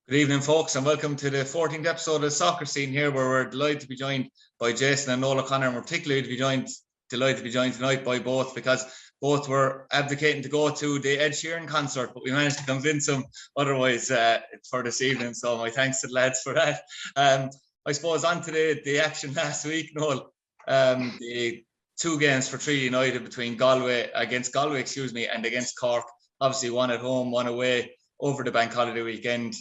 Good evening, folks, and welcome to the 14th episode of the Soccer Scene here, where we're delighted to be joined by Jason and Noel O'Connor, and we're particularly delighted to be joined tonight by both, because both were advocating to go to the Ed Sheeran concert, but we managed to convince them otherwise for this evening, so my thanks to the lads for that. I suppose on to the action last week, Noel. The two games for Treaty United between Galway and against Cork, obviously one at home, one away over the bank holiday weekend.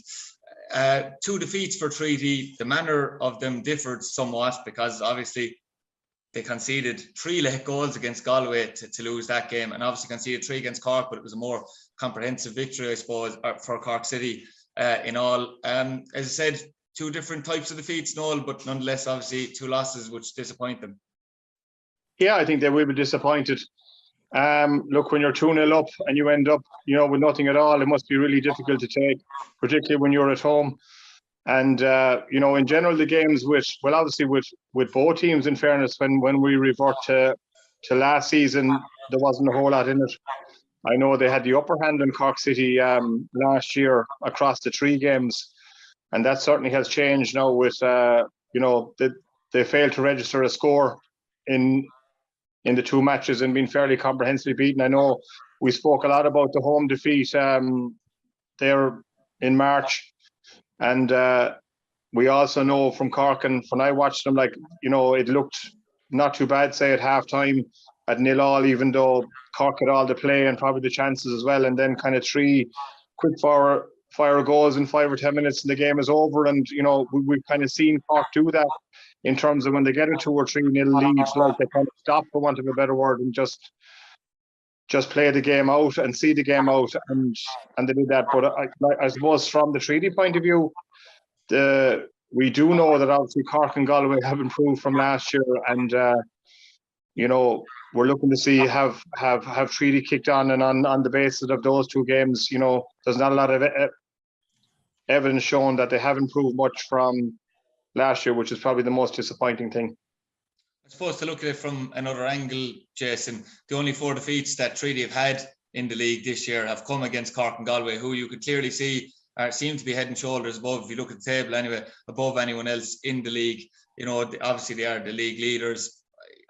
Two defeats for Treaty. The manner of them differed somewhat because obviously they conceded 3 late goals against Galway to lose that game, and obviously conceded 3 against Cork, but it was a more comprehensive victory, I suppose, for Cork City in all. As I said, 2 different types of defeats, Noel, but nonetheless, obviously 2 losses which disappoint them. Yeah, I think they will be disappointed. Look, when you're 2-0 up and you end up, with nothing at all, it must be really difficult to take, particularly when you're at home. And, in general, the games obviously with both teams, in fairness, when we revert to last season, there wasn't a whole lot in it. I know they had the upper hand in Cork City last year across the 3 games, and that certainly has changed now with, they failed to register a score in the 2 matches and been fairly comprehensively beaten. I know we spoke a lot about the home defeat there in March. And we also know from Cork, and when I watched them, it looked not too bad, say, at half-time at 0-0, even though Cork had all the play and probably the chances as well. And then kind of 3 quick fire goals in 5 or 10 minutes and the game is over. And, we've kind of seen Cork do that in terms of when they get a 2 or 3 nil lead, they kind of stop, for want of a better word, and just play the game out and see the game out, and they did that. But I suppose from the Treaty point of view, we do know that obviously Cork and Galway have improved from last year, and we're looking to see have Treaty kicked on, and on the basis of those 2 games, there's not a lot of evidence showing that they have improved much from last year, which is probably the most disappointing thing. I suppose to look at it from another angle, Jason, the only 4 defeats that Treaty have had in the league this year have come against Cork and Galway, who you could clearly see seem to be head and shoulders above, if you look at the table anyway, above anyone else in the league. Obviously they are the league leaders.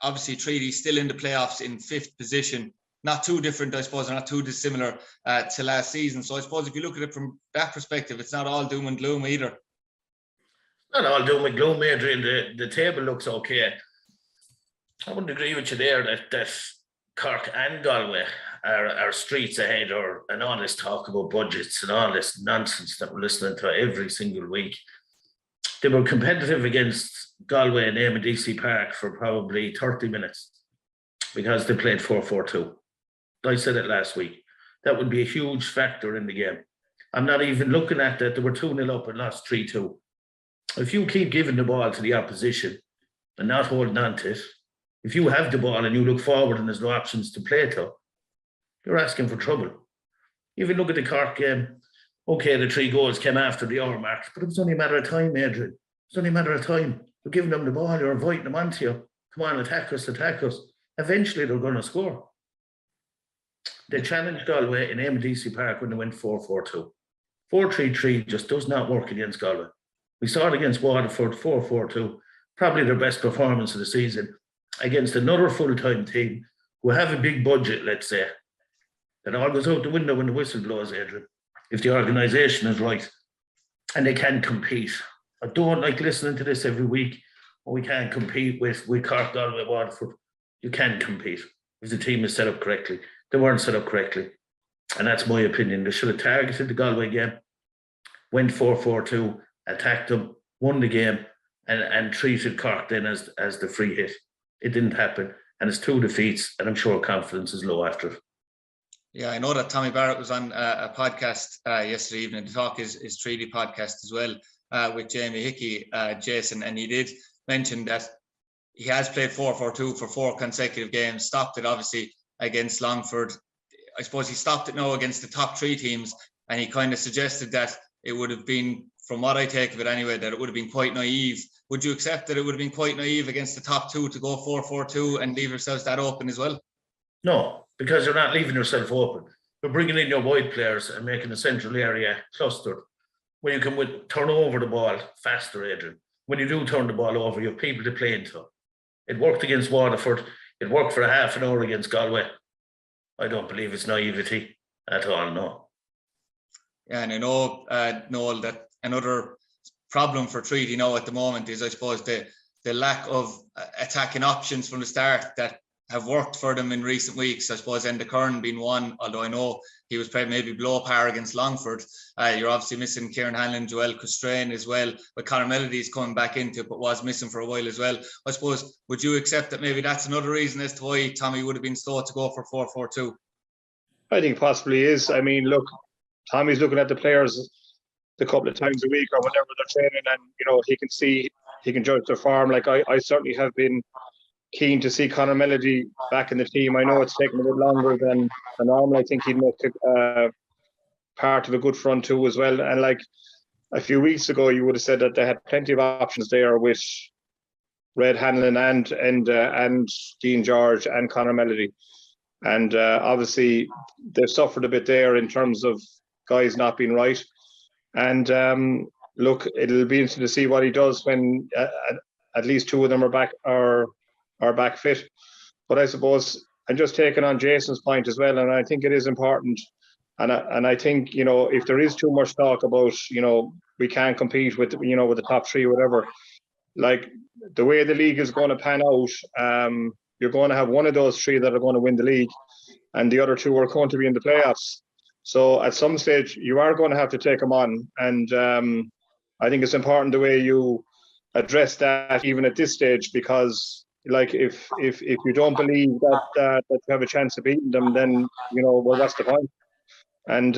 Obviously Treaty still in the playoffs in 5th position. Not too different, I suppose, or not too dissimilar to last season. So I suppose if you look at it from that perspective, it's not all doom and gloom either. Not all doom and gloom, Adrian. The table looks okay. I wouldn't agree with you there that Cork and Galway are streets ahead, and all this talk about budgets and all this nonsense that we're listening to every single week. They were competitive against Galway and DC Park for probably 30 minutes because they played 4-4-2. I said it last week. That would be a huge factor in the game. I'm not even looking at that. They were 2-0 up and lost 3-2. If you keep giving the ball to the opposition and not holding on to it, if you have the ball and you look forward and there's no options to play to, you're asking for trouble. Even look at the Cork game. Okay, the 3 goals came after the hour mark, but it was only a matter of time, Adrian. It's only a matter of time. You're giving them the ball, you're inviting them onto you. Come on, attack us. Eventually, they're going to score. They challenged Galway in DC Park when they went 4-4-2. 4-3-3 just does not work against Galway. We saw it against Waterford, 4-4-2, probably their best performance of the season, against another full-time team who have a big budget, let's say. That all goes out the window when the whistle blows, Adrian, if the organisation is right and they can compete. I don't like listening to this every week. We can't compete with Cork, Galway, Waterford. You can compete if the team is set up correctly. They weren't set up correctly. And that's my opinion. They should have targeted the Galway game, went 4-4-2, attacked them, won the game, and treated Cork then as the free hit. It didn't happen. And it's 2 defeats, and I'm sure confidence is low after it. Yeah, I know that Tommy Barrett was on a podcast yesterday evening. The Talk is Treaty podcast as well with Jamie Hickey, Jason, and he did mention that he has played 4-4-2 for 4 consecutive games, stopped it obviously against Longford. I suppose he stopped it now against the top 3 teams, and he kind of suggested that it would have been, from what I take of it anyway, that it would have been quite naive. Would you accept that it would have been quite naive against the top 2 to go 4-4-2 and leave yourselves that open as well? No, because you're not leaving yourself open. You're bringing in your wide players and making the central area clustered. where you can turn over the ball faster, Adrian. When you do turn the ball over, you have people to play into. It worked against Waterford. It worked for a half an hour against Galway. I don't believe it's naivety at all, no. Yeah, and I know, Noel, that another problem for Treaty now at the moment is, I suppose, the lack of attacking options from the start that have worked for them in recent weeks. I suppose Enda Curran being one, although I know he was maybe below par against Longford. You're obviously missing Kieran Hanlon, Joel Custrain as well, but Conor Melody's coming back into it, but was missing for a while as well. I suppose, would you accept that maybe that's another reason as to why Tommy would have been slow to go for 4-4-2? I think possibly is. I mean, look, Tommy's looking at the players a couple of times a week or whenever they're training, and he can judge their form. Like I certainly have been keen to see Conor Melody back in the team. I know it's taken a bit longer than normal. I think he'd make part of a good front two as well. And like a few weeks ago, you would have said that they had plenty of options there with Red Hanlon and Dean George and Conor Melody. And obviously they've suffered a bit there in terms of guys not being right. And look, it'll be interesting to see what he does when at least two of them are back fit. But I suppose I'm just taking on Jason's point as well, and I think it is important. And I think, if there is too much talk about, we can't compete with the top three, whatever, like the way the league is going to pan out, you're going to have one of those three that are going to win the league, and the other two are going to be in the playoffs. So at some stage, you are going to have to take them on. And I think it's important the way you address that even at this stage, because like if you don't believe that you have a chance of beating them, then, well, what's the point? And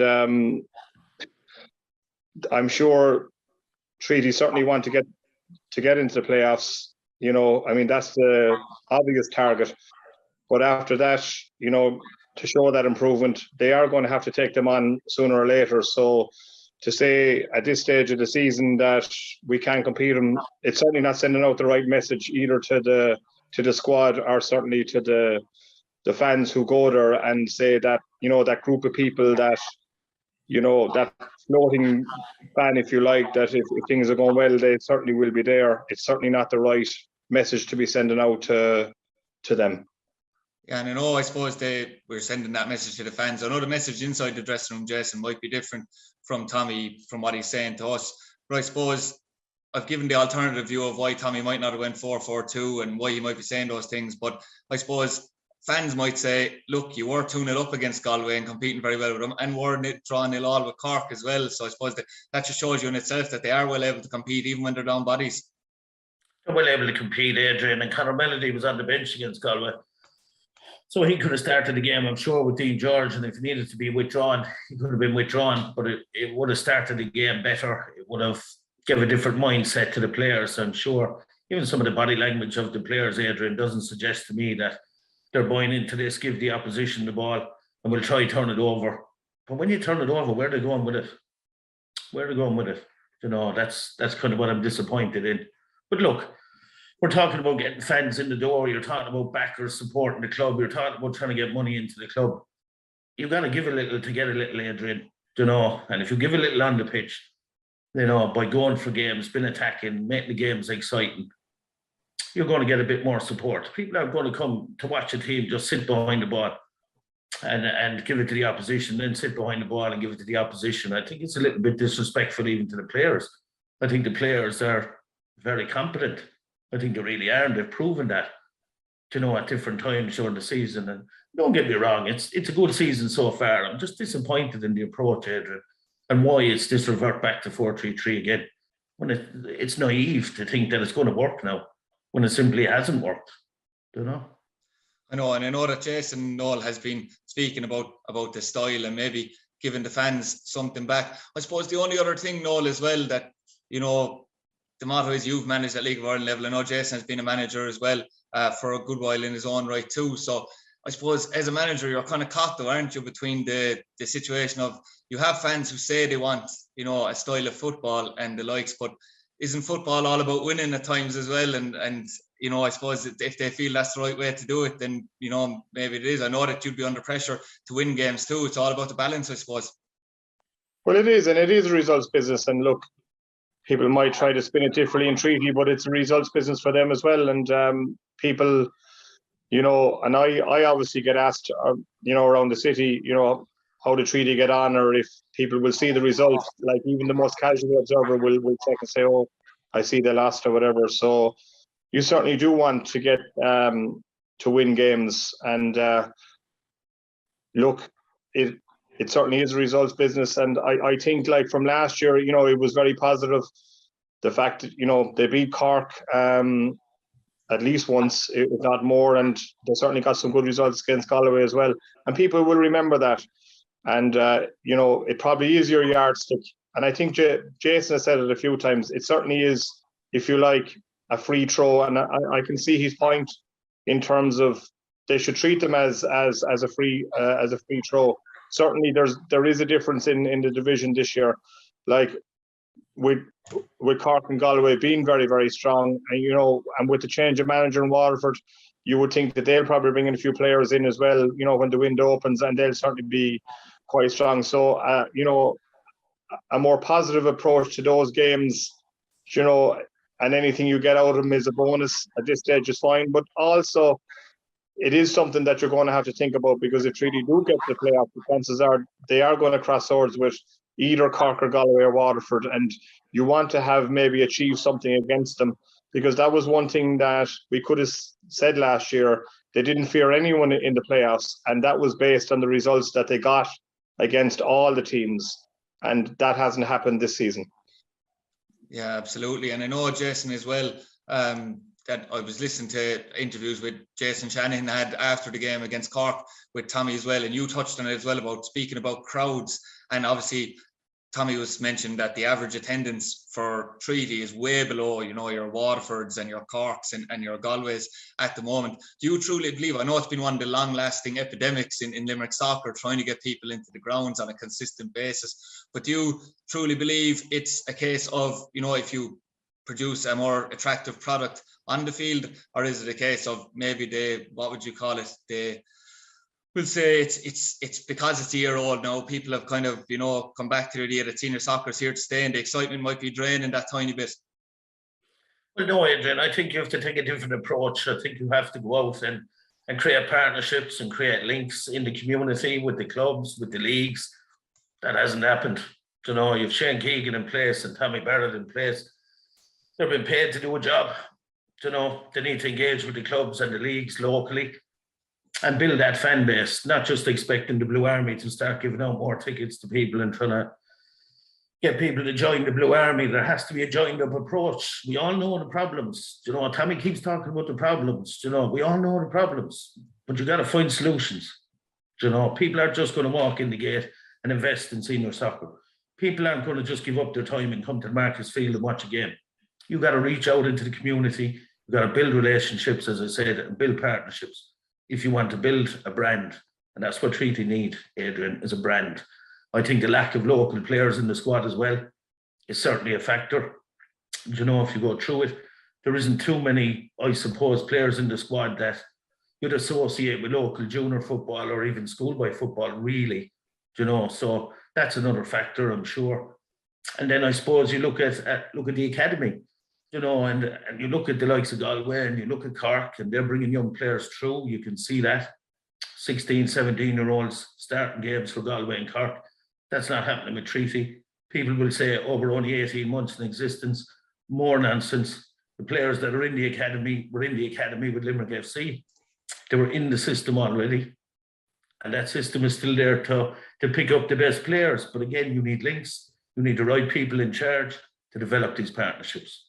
I'm sure Treaty certainly want to get into the playoffs. I mean, that's the obvious target. But after that, to show that improvement, they are going to have to take them on sooner or later. So to say at this stage of the season that we can't compete them, it's certainly not sending out the right message either to the squad or certainly to the fans who go there and say that, that group of people that, that floating fan, if you like, that if things are going well, they certainly will be there. It's certainly not the right message to be sending out to them. Yeah, and I know, I suppose we're sending that message to the fans. I know the message inside the dressing room, Jason, might be different from Tommy, from what he's saying to us. But I suppose I've given the alternative view of why Tommy might not have went 4-4-2 and why he might be saying those things. But I suppose fans might say, look, you were 2-0 up against Galway and competing very well with them, and were drawing 0-0 with Cork as well. So I suppose that just shows you in itself that they are well able to compete even when they're down bodies. They're well able to compete, Adrian, and Conor Melody was on the bench against Galway. So he could have started the game, I'm sure, with Dean George, and if he needed to be withdrawn, he could have been withdrawn, but it would have started the game better. It would have given a different mindset to the players. I'm sure even some of the body language of the players, Adrian, doesn't suggest to me that they're buying into this, give the opposition the ball, and we'll try to turn it over. But when you turn it over, where are they going with it? That's kind of what I'm disappointed in. But look, we're talking about getting fans in the door. You're talking about backers supporting the club. You're talking about trying to get money into the club. You've got to give a little to get a little, Adrian. And if you give a little on the pitch, by going for games, been attacking, making the games exciting, you're going to get a bit more support. People are going to come to watch a team just sit behind the ball and give it to the opposition, then sit behind the ball and give it to the opposition. I think it's a little bit disrespectful even to the players. I think the players are very competent. I think they really are, and they've proven that, at different times during the season. And don't get me wrong, it's a good season so far. I'm just disappointed in the approach, Adrian, and why it's this revert back to 4-3-3 again. When it's naive to think that it's going to work now, when it simply hasn't worked, I know, and I know that Jason Noel has been speaking about the style and maybe giving the fans something back. I suppose the only other thing, Noel, as well, that, the motto is you've managed at League of Ireland level. I know Jason has been a manager as well for a good while in his own right too. So I suppose as a manager, you're kind of caught though, aren't you, between the situation of you have fans who say they want, a style of football and the likes, but isn't football all about winning at times as well? And I suppose if they feel that's the right way to do it, then, maybe it is. I know that you'd be under pressure to win games too. It's all about the balance, I suppose. Well, it is, and it is a results business. And look, people might try to spin it differently in Treaty, but it's a results business for them as well. And people, and I obviously get asked, around the city, how the Treaty get on, or if people will see the results. Like even the most casual observer will check and say, "Oh, I see they lost," or whatever. So you certainly do want to get to win games, and look, it certainly is a results business. And I think, like from last year, it was very positive. The fact that, they beat Cork at least once, if not more, and they certainly got some good results against Galway as well. And people will remember that. And, it probably is your yardstick. And I think Jason has said it a few times. It certainly is, if you like, a free throw. And I can see his point in terms of they should treat them as a free throw. Certainly, there is a difference in the division this year, like with Cork and Galway being very, very strong, and and with the change of manager in Waterford, you would think that they'll probably bring in a few players in as well, when the window opens, and they'll certainly be quite strong. So, a more positive approach to those games, and anything you get out of them is a bonus at this stage is fine. But also, it is something that you're going to have to think about, because if Treaty do get to the playoff, the chances are they are going to cross swords with either Cork or Galway or Waterford, and you want to have maybe achieved something against them, because that was one thing that we could have said last year. They didn't fear anyone in the playoffs, and that was based on the results that they got against all the teams, and that hasn't happened this season. Yeah, absolutely. And I know, Jason, as well, that I was listening to interviews with Jason Shanahan had after the game against Cork with Tommy as well, and you touched on it as well about speaking about crowds. And obviously, Tommy was mentioned that the average attendance for Treaty is way below, your Waterfords and your Corks and your Galways at the moment. Do you truly believe, I know it's been one of the long-lasting epidemics in Limerick soccer, trying to get people into the grounds on a consistent basis, but do you truly believe it's a case of, if you produce a more attractive product on the field, or is it a case of maybe we'll say it's because it's a year old now, people have kind of, come back to the idea that senior soccer is here to stay, and the excitement might be draining that tiny bit? Well, no, Adrian, I think you have to take a different approach. I think you have to go out and create partnerships and create links in the community with the clubs, with the leagues. That hasn't happened. You've Shane Keegan in place and Tommy Barrett in place. They've been paid to do a job. They need to engage with the clubs and the leagues locally and build that fan base, not just expecting the Blue Army to start giving out more tickets to people and trying to get people to join the Blue Army. There has to be a joined up approach. We all know the problems. Tommy keeps talking about the problems. We all know the problems, but you got to find solutions. People aren't just going to walk in the gate and invest in senior soccer. People aren't going to just give up their time and come to the Marcus Field and watch a game. You got to reach out into the community. You got to build relationships, as I said, and build partnerships if you want to build a brand. And that's what Treaty need, Adrian, is a brand. I think the lack of local players in the squad as well is certainly a factor. If you go through it, there isn't too many, I suppose, players in the squad that you'd associate with local junior football or even schoolboy football, really. So that's another factor, I'm sure. And then I suppose you look at the academy, and you look at the likes of Galway and you look at Cork, and they're bringing young players through. You can see that 16, 17-year-olds starting games for Galway and Cork. That's not happening with Treaty. People will say, we're only 18 months in existence. More nonsense. The players that are in the academy were in the academy with Limerick FC. They were in the system already. And that system is still there to pick up the best players. But again, you need links. You need the right people in charge to develop these partnerships.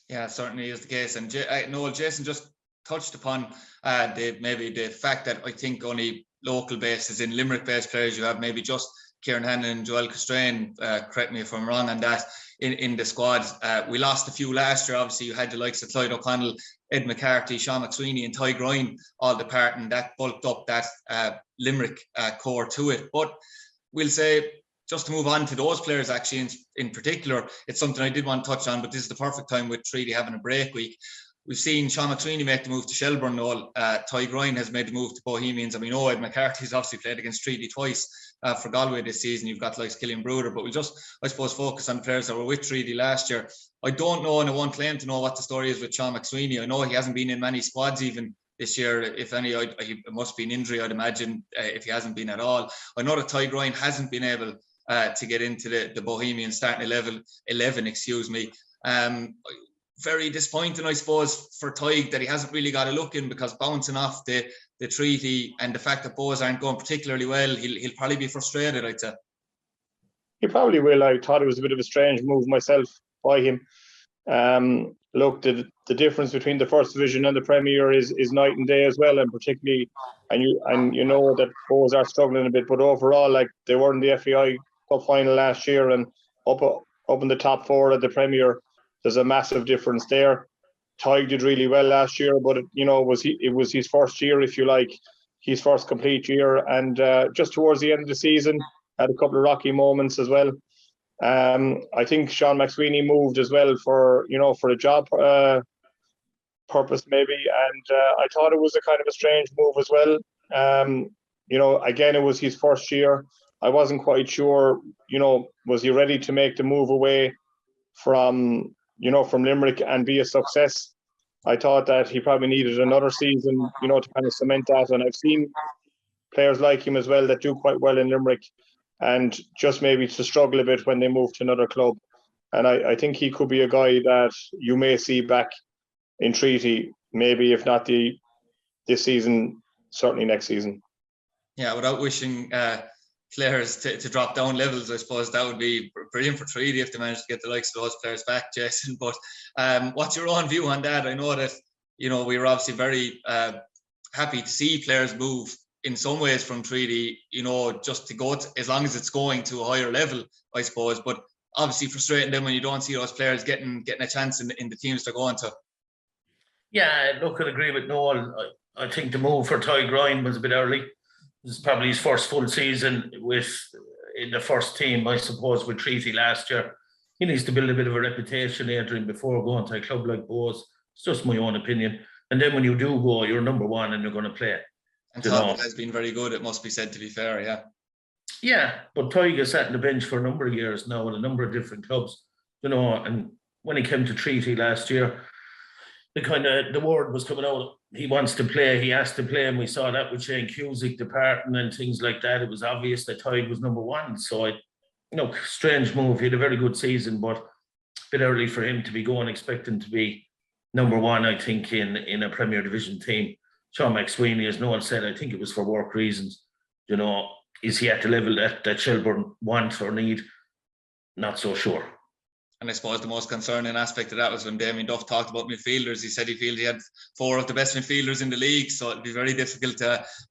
Yeah, it certainly is the case. And Noel, Jason just touched upon the fact that I think only local bases in Limerick-based players, you have maybe just Kieran Hannon and Joel Castrain, correct me if I'm wrong on that, in the squad. We lost a few last year. Obviously, you had the likes of Clyde O'Connell, Ed McCarthy, Sean McSweeney and Ty Grine all departing. That bulked up that Limerick core to it. But we'll say, just to move on to those players, actually, in particular, it's something I did want to touch on, but this is the perfect time with Treaty having a break week. we've seen Sean McSweeney make the move to Shelburne. Noel, Ty Ryan has made the move to Bohemians. I mean, Ed McCarthy's obviously played against Treaty twice for Galway this season. You've got like Killian Bruder, but we'll just, I suppose, focus on the players that were with Treaty last year. I don't know, and I won't claim to know what the story is with Sean McSweeney. I know he hasn't been in many squads even this year. If any, it must be an injury, I'd imagine, if he hasn't been at all. I know that Ty Ryan hasn't been able to get into the Bohemian starting 11, excuse me. Very disappointing, I suppose, for Tig that he hasn't really got a look in, because bouncing off the Treaty and the fact that Bohs aren't going particularly well, he'll probably be frustrated, I'd say. He probably will. I thought it was a bit of a strange move myself by him. Look, the difference between the first division and the Premier is night and day as well, and particularly, and you know that Bohs are struggling a bit, but overall, like, they were in the FAI Cup final last year and up in the top 4 of the Premier. There's a massive difference there. Tig did really well last year, but it was his first year, if you like, his first complete year, and just towards the end of the season had a couple of rocky moments as well. I think Sean McSweeney moved as well for a job purpose maybe, and I thought it was a kind of a strange move as well. Again, it was his first year. I wasn't quite sure, was he ready to make the move away from Limerick and be a success. I thought that he probably needed another season, to kind of cement that. And I've seen players like him as well that do quite well in Limerick, and just maybe to struggle a bit when they move to another club. And I think he could be a guy that you may see back in Treaty, maybe if not this season, certainly next season. Yeah, without wishing players to drop down levels, I suppose that would be brilliant for Treaty if they managed to get the likes of those players back, Jason. But what's your own view on that? I know that we were obviously very happy to see players move in some ways from Treaty, just to go as long as it's going to a higher level, I suppose. But obviously frustrating them when you don't see those players getting a chance in the teams they're going to. Yeah, look, I'd agree with Noel. I think the move for Ty Grind was a bit early. This is probably his first full season in the first team, I suppose, with Treaty last year. He needs to build a bit of a reputation, Adrian, before going to a club like Bohs. It's just my own opinion. And then when you do go, you're number one and you're going to play. And Todd has been very good, it must be said, to be fair, yeah. Yeah, but Tig has sat on the bench for a number of years now in a number of different clubs, and when he came to Treaty last year, the word was coming out, he wants to play, he has to play, and we saw that with Shane Cusick departing and things like that. It was obvious that Tig was number one. So, strange move. He had a very good season, but a bit early for him to be going expecting to be number one, I think, in a Premier Division team. Sean McSweeney, as Noel said, I think it was for work reasons. Is he at the level that Shelburne want or need? Not so sure. And I suppose the most concerning aspect of that was when Damien Duff talked about midfielders. He said he feels he had 4 of the best midfielders in the league, so it'd be very difficult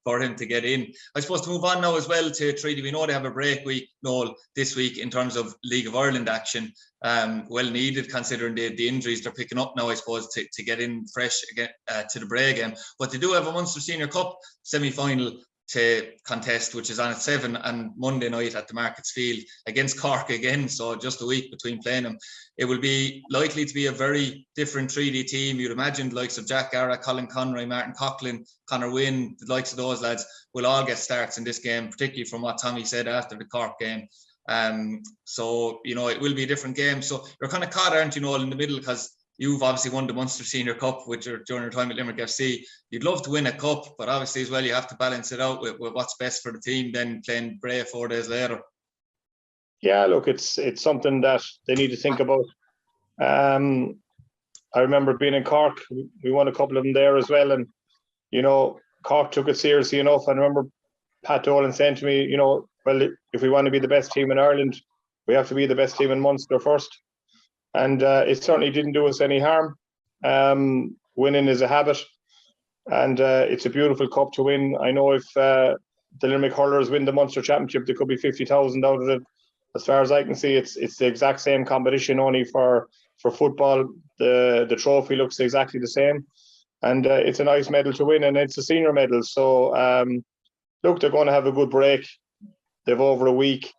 for him to get in. I suppose to move on now as well to Treaty, we know they have a break week, Noel, this week in terms of League of Ireland action. Well needed considering the injuries they're picking up now, I suppose, to get in fresh again to the Bray game. But they do have a Munster Senior Cup semi-final to contest, which is on at 7 on Monday night at the Markets Field against Cork again. So just a week between playing them. It will be likely to be a very different Treaty team. You'd imagine the likes of Jack Gara, Colin Conroy, Martin Coughlin, Conor Wynne, the likes of those lads will all get starts in this game, particularly from what Tommy said after the Cork game. So, it will be a different game. So you're kind of caught, aren't you, Noel, in the middle, because you've obviously won the Munster Senior Cup during your time at Limerick FC. You'd love to win a cup, but obviously as well you have to balance it out with what's best for the team, then playing Bray 4 days later. Yeah, look, it's something that they need to think about. I remember being in Cork. We won a couple of them there as well, and Cork took it seriously enough. I remember Pat Dolan saying to me, well, if we want to be the best team in Ireland, we have to be the best team in Munster first. And it certainly didn't do us any harm. Winning is a habit, and it's a beautiful cup to win. I know if the Limerick Hurlers win the Munster Championship, there could be 50,000 out of it. As far as I can see, it's the exact same competition, only for football. The trophy looks exactly the same, and it's a nice medal to win, and it's a senior medal. So, look, they're going to have a good break. They've over a week,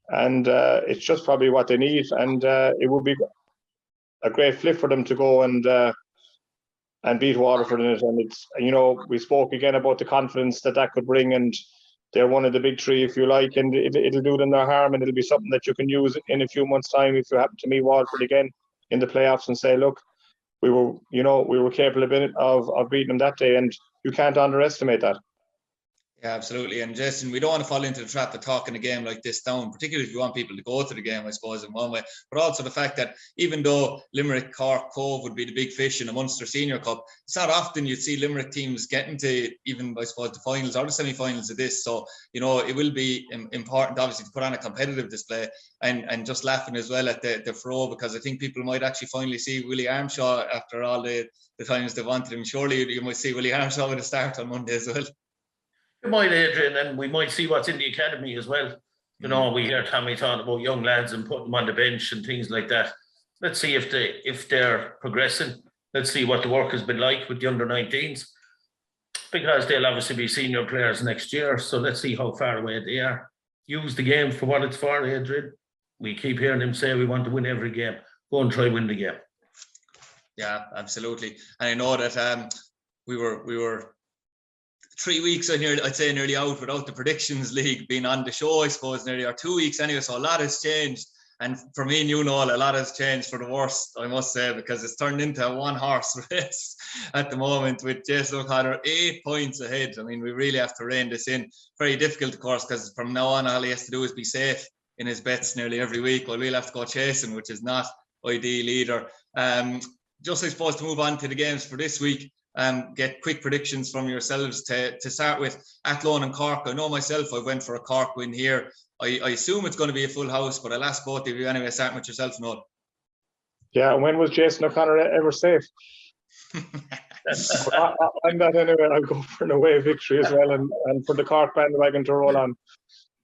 and it's just probably what they need, and it would be a great flip for them to go and and beat Waterford in it. And it's, you know, we spoke again about the confidence that could bring, and they're one of the big three, if you like, and it'll do them no harm, and it'll be something that you can use in a few months' time if you happen to meet Waterford again in the playoffs and say, look, we were capable of beating them that day, and you can't underestimate that. Yeah, absolutely. And Jason, we don't want to fall into the trap of talking a game like this down, particularly if you want people to go to the game, I suppose, in one way. But also the fact that even though Limerick, Cork, Cove would be the big fish in a Munster Senior Cup, it's not often you'd see Limerick teams getting to even, I suppose, the finals or the semi-finals of this. So, you know, it will be important, obviously, to put on a competitive display, and just laughing as well at the throw, because I think people might actually finally see Willie Armshaw after all the times they wanted him. Surely you might see Willie Armshaw with a start on Monday as well. We might, Adrian, and we might see what's in the academy as well. You know, we hear Tommy talking about young lads and putting them on the bench and things like that. Let's see if they're progressing. Let's see what the work has been like with the under-19s, because they'll obviously be senior players next year. So let's see how far away they are. Use the game for what it's for, Adrian. We keep hearing them say we want to win every game. Go and try win the game. Yeah, absolutely. And I know that we were 3 weeks, I'd say nearly out without the Predictions League being on the show, I suppose, nearly, or 2 weeks anyway. So a lot has changed. And for me and you, Noel, a lot has changed for the worst, I must say, because it's turned into a one-horse race at the moment with Jason O'Connor 8 points ahead. I mean, we really have to rein this in. Very difficult, of course, because from now on, all he has to do is be safe in his bets nearly every week, while we'll have to go chasing, which is not ideal either. Just, I suppose, to move on to the games for this week, get quick predictions from yourselves to start with. Athlone and Cork, I know myself, I went for a Cork win here. I assume it's going to be a full house, but I'll ask both of you anyway, starting with yourself, Noel. Yeah, when was Jason O'Connor ever safe? I'm that anyway. I'll go for an away victory as well, and for the Cork bandwagon to roll on.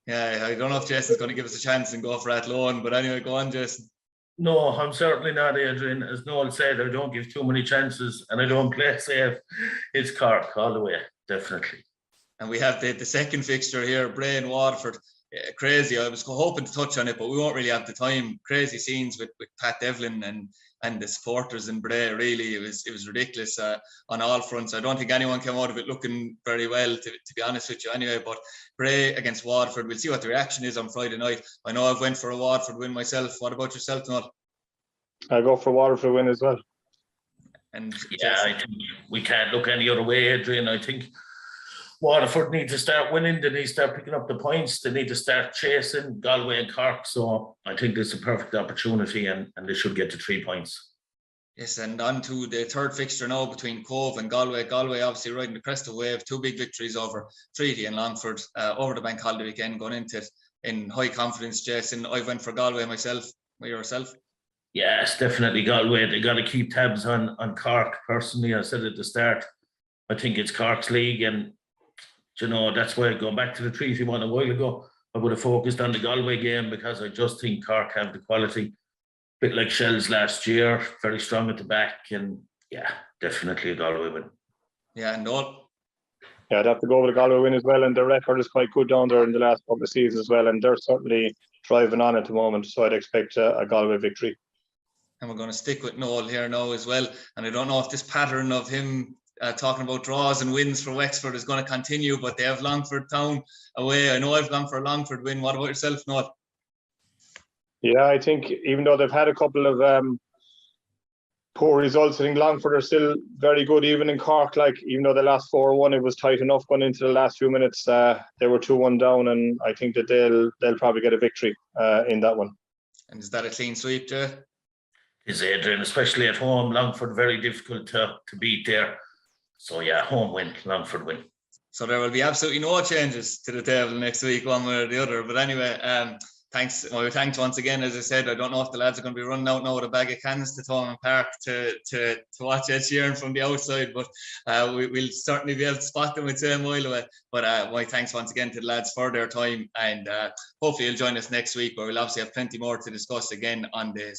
Yeah, I don't know if Jason's going to give us a chance and go for Athlone, but anyway, go on, Jason. No, I'm certainly not, Adrian. As Noel said, I don't give too many chances and I don't play safe. It's Cork all the way, definitely. And we have the second fixture here, Bray and Waterford. Crazy. I was hoping to touch on it, but we won't really have the time. Crazy scenes with Pat Devlin and the supporters in Bray. Really, it was ridiculous on all fronts. I don't think anyone came out of it looking very well, to be honest with you anyway. But Bray against Waterford, we'll see what the reaction is on Friday night. I know I've went for a Waterford win myself. What about yourself, Noel? I'll go for Waterford win as well. And yeah, I think we can't look any other way, Adrian. I think Waterford need to start winning. They need to start picking up the points. They need to start chasing Galway and Cork. So I think this is a perfect opportunity, and they should get to 3 points. Yes, and on to the third fixture now between Cove and Galway. Galway obviously riding the crest of wave, 2 big victories over Treaty and Longford over the bank holiday weekend, going into it in high confidence. Jason, I went for Galway myself. By yourself? Yes, definitely Galway. They got to keep tabs on Cork. Personally, I said at the start, I think it's Cork's league, and you know, that's why going back to the Treaty one a while ago, I would have focused on the Galway game, because I just think Cork have the quality. Bit like Shells last year, very strong at the back, and yeah, definitely a Galway win. Yeah, and Noel? Yeah, I'd have to go with a Galway win as well, and their record is quite good down there in the last couple of seasons as well, and they're certainly driving on at the moment, so I'd expect a Galway victory. And we're going to stick with Noel here now as well, and I don't know if this pattern of him talking about draws and wins for Wexford is going to continue, but they have Longford Town away. I know I've gone for a Longford win. What about yourself, Noel? Yeah, I think even though they've had a couple of poor results, I think Longford are still very good, even in Cork. Like, even though the last 4-1, it was tight enough going into the last few minutes. They were 2-1 down, and I think that they'll probably get a victory in that one. And is that a clean sweep, Jay? Is Adrian, especially at home. Longford very difficult to beat there. So yeah, home win, Longford win. So there will be absolutely no changes to the table next week, one way or the other. But anyway, thanks once again. As I said, I don't know if the lads are going to be running out now with a bag of cans to Thomond Park to watch Ed Sheeran from the outside, but we'll certainly be able to spot them, I'd say, a mile away. But my thanks once again to the lads for their time, and hopefully you'll join us next week, where we'll obviously have plenty more to discuss again on the